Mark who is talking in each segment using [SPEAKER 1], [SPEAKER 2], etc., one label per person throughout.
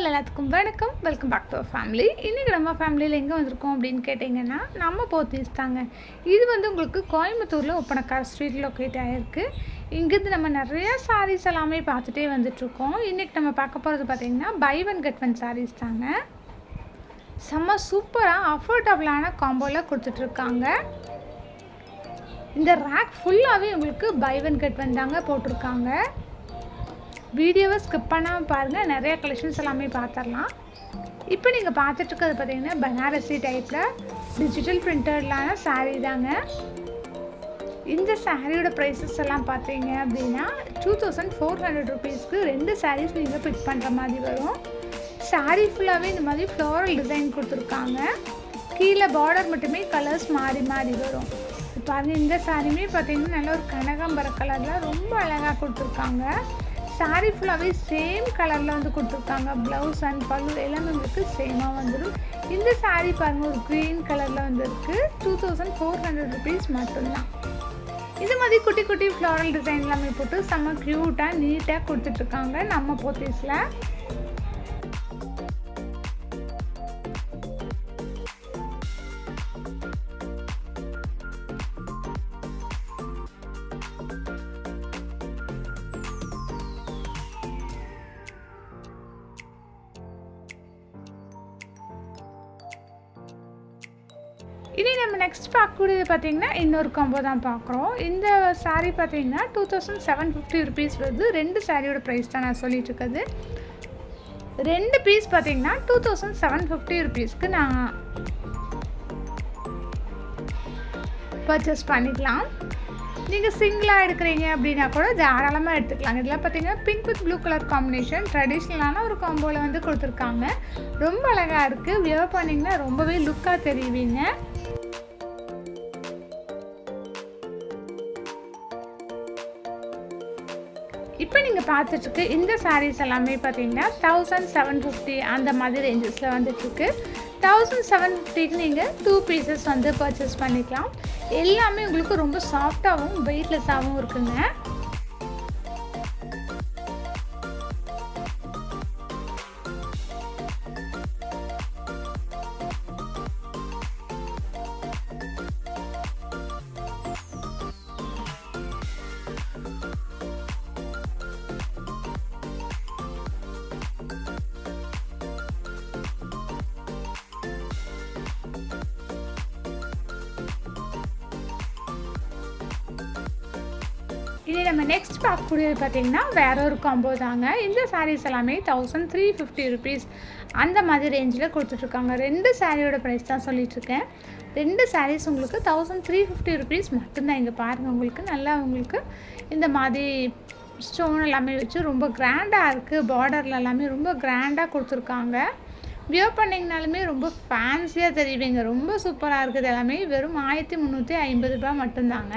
[SPEAKER 1] Hello எல்லாத்துக்கும் வணக்கம். Welcome back to our family. இன்றைக்கி நம்ம ஃபேமிலியில் எங்கே வந்திருக்கோம் அப்படின்னு கேட்டிங்கன்னா நம்ம போத்தீஸ் தாங்க. இது உங்களுக்கு கோயம்புத்தூரில் ஒப்பனக்கார ஸ்ட்ரீட் லொக்கேட் ஆகிருக்கு. இங்கேருந்து நம்ம நிறையா சாரீஸ் எல்லாமே பார்த்துட்டே வந்துட்ருக்கோம். இன்றைக்கி நம்ம பார்க்க போகிறது பார்த்திங்கன்னா buy one get one sarees தாங்க. செம்ம சூப்பராக அஃபோர்டபுளான காம்போவில் கொடுத்துட்ருக்காங்க. இந்த ரேக் ஃபுல்லாகவே உங்களுக்கு பை ஒன் கெட் ஒன் தாங்க போட்டிருக்காங்க. வீடியோவை ஸ்கிப் பண்ணாமல் பாருங்கள், நிறைய கலெக்ஷன்ஸ் எல்லாமே பார்த்துடலாம். இப்போ நீங்கள் பார்த்துட்ருக்கிறது பார்த்தீங்கன்னா பனாரசி டைப்பில் டிஜிட்டல் பிரிண்டட்லான சாரீ தாங்க. இந்த சாரியோட ப்ரைஸஸ் எல்லாம் பார்த்தீங்க அப்படின்னா 2400 ருபீஸ்க்கு 2 சாரீஸ் நீங்கள் பிக் பண்ணுற மாதிரி வரும். சாரீ ஃபுல்லாகவே இந்த மாதிரி ஃப்ளோரல் டிசைன் கொடுத்துருக்காங்க. கீழே பார்டர் மட்டுமே கலர்ஸ் மாறி மாறி வரும். பாருங்கள், இந்த சாரியுமே பார்த்தீங்கன்னா நல்ல ஒரு கனகாம்பர கலரில் ரொம்ப அழகாக கொடுத்துருக்காங்க. சாரீ ஃபுல்லாகவே சேம் கலரில் கொடுத்துருக்காங்க. ப்ளவுஸ் அண்ட் பல்லு எல்லாமே உங்களுக்கு சேமாக வந்துடும். இந்த சாரீ பாருங்கள், ஒரு க்ரீன் கலரில் வந்துருக்கு. 2400 ருபீஸ் மட்டும்தான். இது மாதிரி குட்டி குட்டி ஃப்ளாரல் டிசைன் எல்லாமே போட்டு செம்ம க்யூட்டாக நீட்டாக கொடுத்துட்ருக்காங்க நம்ம போத்தீஸில். இனி நம்ம நெக்ஸ்ட் பார்க்கக்கூடியது பார்த்திங்கன்னா இன்னொரு காம்போ தான் பார்க்குறோம். இந்த சாரீ பார்த்திங்கன்னா 2750 ருபீஸ் வருது. 2 சாரியோட ப்ரைஸ் தான் நான் சொல்லிகிட்ருக்குது. 2 பீஸ் பார்த்திங்கன்னா 2750 ருபீஸ்க்கு நான் பர்ச்சேஸ் பண்ணிக்கலாம். நீங்கள் சிங்கிளாக எடுக்கிறீங்க அப்படின்னா கூட தாராளமாக எடுத்துக்கலாம். இதில் பார்த்திங்கன்னா pink with blue colour combination ட்ரெடிஷ்னலான ஒரு காம்போவில் கொடுத்துருக்காங்க. ரொம்ப அழகாக இருக்குது. வியர் பண்ணிங்கன்னா ரொம்பவே லுக்காக தெரியுவீங்க. இப்போ நீங்கள் பார்த்துட்ருக்கு இந்த சாரீஸ் எல்லாமே பார்த்தீங்கன்னா 1750 அந்த மாதிரி ரேஞ்சஸில் வந்துட்டுருக்கு. 1750க்கு நீங்கள் 2 பீசஸ் பர்ச்சேஸ் பண்ணிக்கலாம். எல்லாமே உங்களுக்கு ரொம்ப சாஃப்டாகவும் வெயிட்லெஸ்ஸாகவும் இருக்குங்க. இனி நம்ம நெக்ஸ்ட் பார்க்கக்கூடியது பார்த்திங்கன்னா வேற ஒரு காம்போ தாங்க. இந்த சாரீஸ் எல்லாமே 1350 ருபீஸ் அந்த மாதிரி ரேஞ்சில் கொடுத்துட்ருக்காங்க. 2 சாரியோட ப்ரைஸ் தான் சொல்லிகிட்ருக்கேன். 2 சாரீஸ் உங்களுக்கு 1350 ருபீஸ் மட்டும்தான். இங்கே பாருங்கள், உங்களுக்கு நல்லா உங்களுக்கு இந்த மாதிரி ஸ்டோன் எல்லாமே வச்சு ரொம்ப கிராண்டாக இருக்குது. பார்டரில் எல்லாமே ரொம்ப கிராண்டாக கொடுத்துருக்காங்க. வியர் பண்ணிங்கனாலுமே ரொம்ப ஃபேன்சியாக தெரியுவீங்க. ரொம்ப சூப்பராக இருக்குது. எல்லாமே வெறும் 1350 ரூபா மட்டும்தாங்க.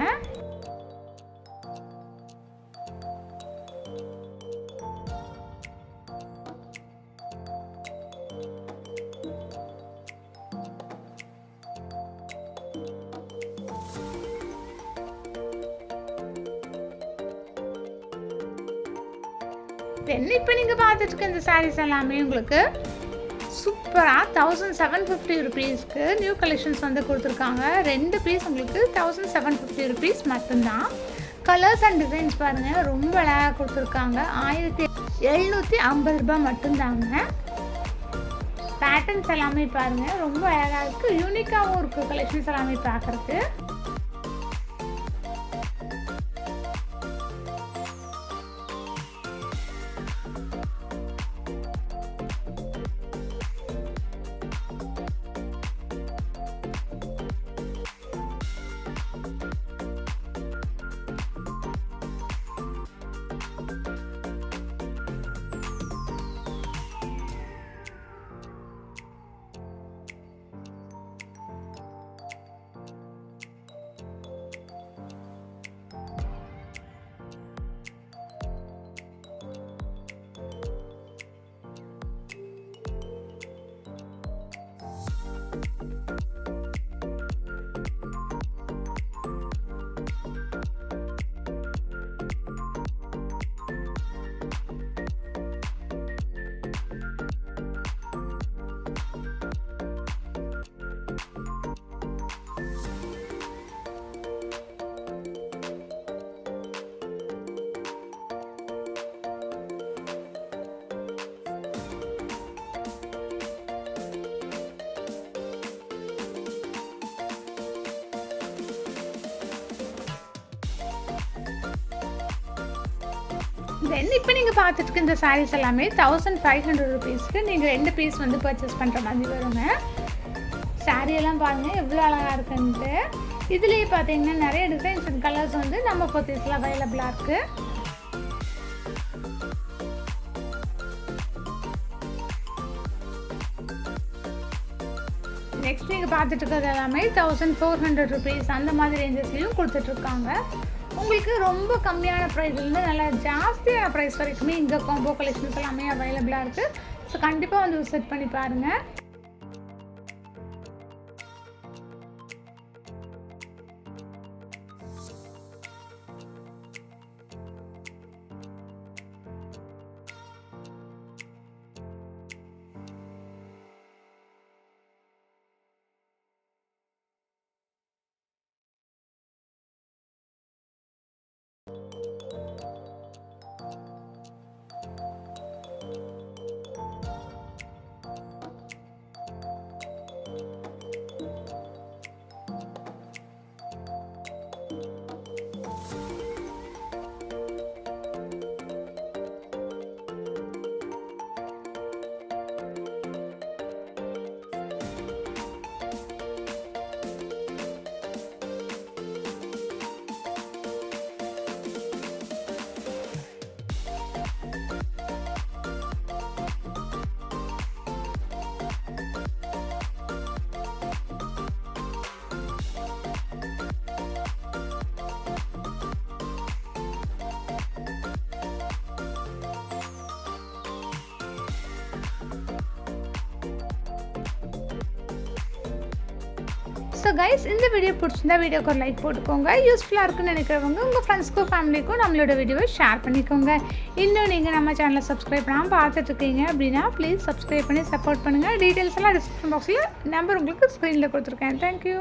[SPEAKER 1] இப்போ நீங்கள் பார்த்துட்டு இந்த சாரீஸ் எல்லாமே உங்களுக்கு சூப்பராக 1750 ருபீஸ்க்கு நியூ கலெக்ஷன்ஸ் கொடுத்துருக்காங்க. 2 பீஸ் உங்களுக்கு 1750 ருபீஸ் மட்டும்தான். கலர்ஸ் அண்ட் டிசைன்ஸ் பாருங்கள், ரொம்ப அழகாக கொடுத்துருக்காங்க. 1750 ரூபா மட்டும்தாங்க. பேட்டர்ன்ஸ் எல்லாமே பாருங்கள், ரொம்ப அழகாக இருக்குது. யூனிக்காகவும் இருக்குது கலெக்ஷன்ஸ் எல்லாமே பார்க்குறதுக்கு. தென் இப்போ நீங்கள் பார்த்துட்டு இந்த சாரீஸ் எல்லாமே 1500 ருபீஸ்க்கு நீங்கள் 2 பீஸ் வந்து பர்ச்சேஸ் பண்ணுற மாதிரி வருங்க. சாரியெல்லாம் பாருங்கள் எவ்வளோ அழகாக இருக்குன்ட்டு. இதுலேயே பார்த்தீங்கன்னா நிறைய டிசைன்ஸ் அண்ட் கலர்ஸ் வந்து நம்ம போத்தீஸில் அவைலபிளாக இருக்குது. நெக்ஸ்ட் நீங்கள் பார்த்துட்டு இருக்கிறது எல்லாமே 1400 ருபீஸ் அந்த மாதிரி ரேஞ்சஸ்லையும் கொடுத்துட்ருக்காங்க. உங்களுக்கு ரொம்ப கம்மியான ப்ரைஸ்லேருந்து நல்லா ஜாஸ்தியான ப்ரைஸ் வரைக்குமே இங்கே காம்போ கலெக்ஷன்ஸ் எல்லாமே அவைலபிளாக இருக்குது. ஸோ கண்டிப்பாக வந்து விசிட் பண்ணி பாருங்கள். ஸோ கைஸ், இந்த வீடியோ பிடிச்சிருந்தா வீடியோக்கு ஒரு லைக் போட்டுக்கோங்க. யூஸ்ஃபுல்லாக இருக்குன்னு நினைக்கிறவங்க உங்கள் ஃப்ரெண்ட்ஸ்க்கும் ஃபேமிலிக்கும் நம்மளோட வீடியோவை ஷேர் பண்ணிக்கோங்க. இன்னும் நீங்கள் நம்ம சேனலை சப்ஸ்கிரைப் பண்ணாமல் பார்த்துட்ருக்கீங்க அப்படின்னா ப்ளீஸ் சப்ஸ்கிரைப் பண்ணி சப்போர்ட் பண்ணுங்கள். டீட்டெயில்ஸ் எல்லாம் டிஸ்கிரிப்ஷன் பாக்ஸில் நம்பர் உங்களுக்கு ஸ்க்ரீனில் கொடுத்துருக்கேன். தேங்க்யூ.